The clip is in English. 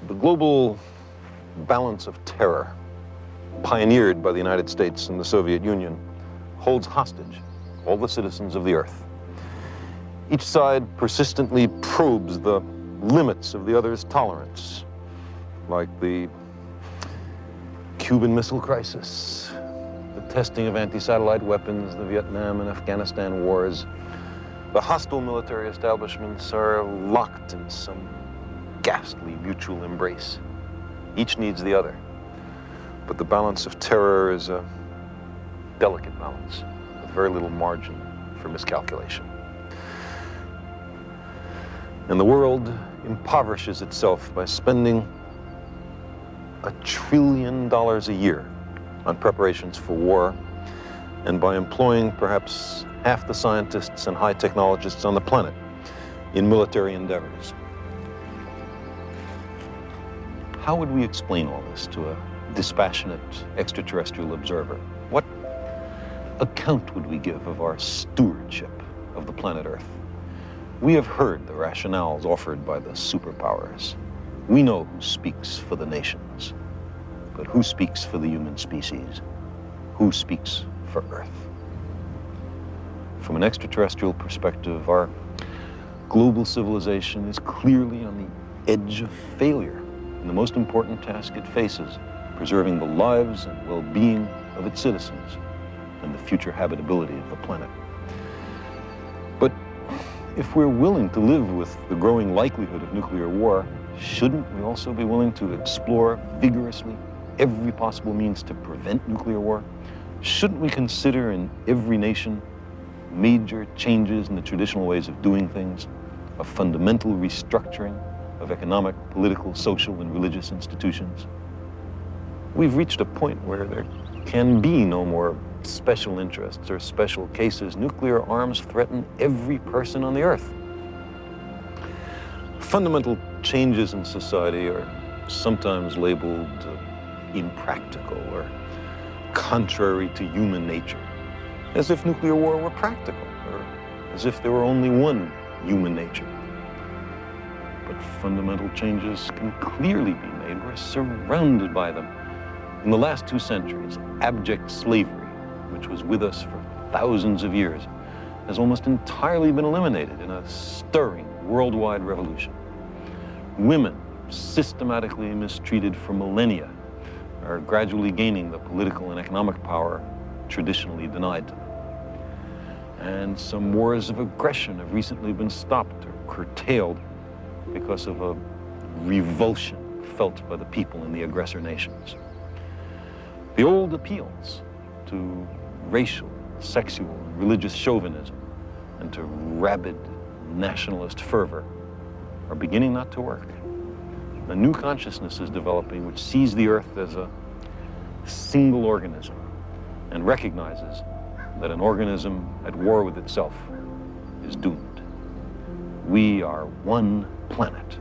The global balance of terror, pioneered by the United States and the Soviet Union, holds hostage all the citizens of the Earth. Each side persistently probes the limits of the other's tolerance, like the Cuban Missile Crisis, the testing of anti-satellite weapons, the Vietnam and Afghanistan wars. The hostile military establishments are locked in some ghastly mutual embrace. Each needs the other. But the balance of terror is a delicate balance with very little margin for miscalculation. And the world impoverishes itself by spending $1 trillion a year on preparations for war, and by employing perhaps half the scientists and high technologists on the planet in military endeavors. How would we explain all this to a dispassionate extraterrestrial observer? What account would we give of our stewardship of the planet Earth? We have heard the rationales offered by the superpowers. We know who speaks for the nations, but who speaks for the human species? Who speaks for Earth? From an extraterrestrial perspective, our global civilization is clearly on the edge of failure in the most important task it faces, preserving the lives and well-being of its citizens and the future habitability of the planet. But if we're willing to live with the growing likelihood of nuclear war, shouldn't we also be willing to explore vigorously every possible means to prevent nuclear war? Shouldn't we consider in every nation major changes in the traditional ways of doing things, a fundamental restructuring of economic, political, social, and religious institutions? We've reached a point where there can be no more special interests or special cases. Nuclear arms threaten every person on the Earth. Fundamental changes in society are sometimes labeled impractical or contrary to human nature, as if nuclear war were practical, or as if there were only one human nature. But fundamental changes can clearly be made. We're surrounded by them. In the last 2 centuries, abject slavery, which was with us for thousands of years, has almost entirely been eliminated in a stirring worldwide revolution. Women, systematically mistreated for millennia, are gradually gaining the political and economic power traditionally denied to them. And some wars of aggression have recently been stopped or curtailed because of a revulsion felt by the people in the aggressor nations. The old appeals to racial, sexual, and religious chauvinism and to rabid nationalist fervor are beginning not to work. A new consciousness is developing which sees the Earth as a single organism and recognizes that an organism at war with itself is doomed. We are one planet.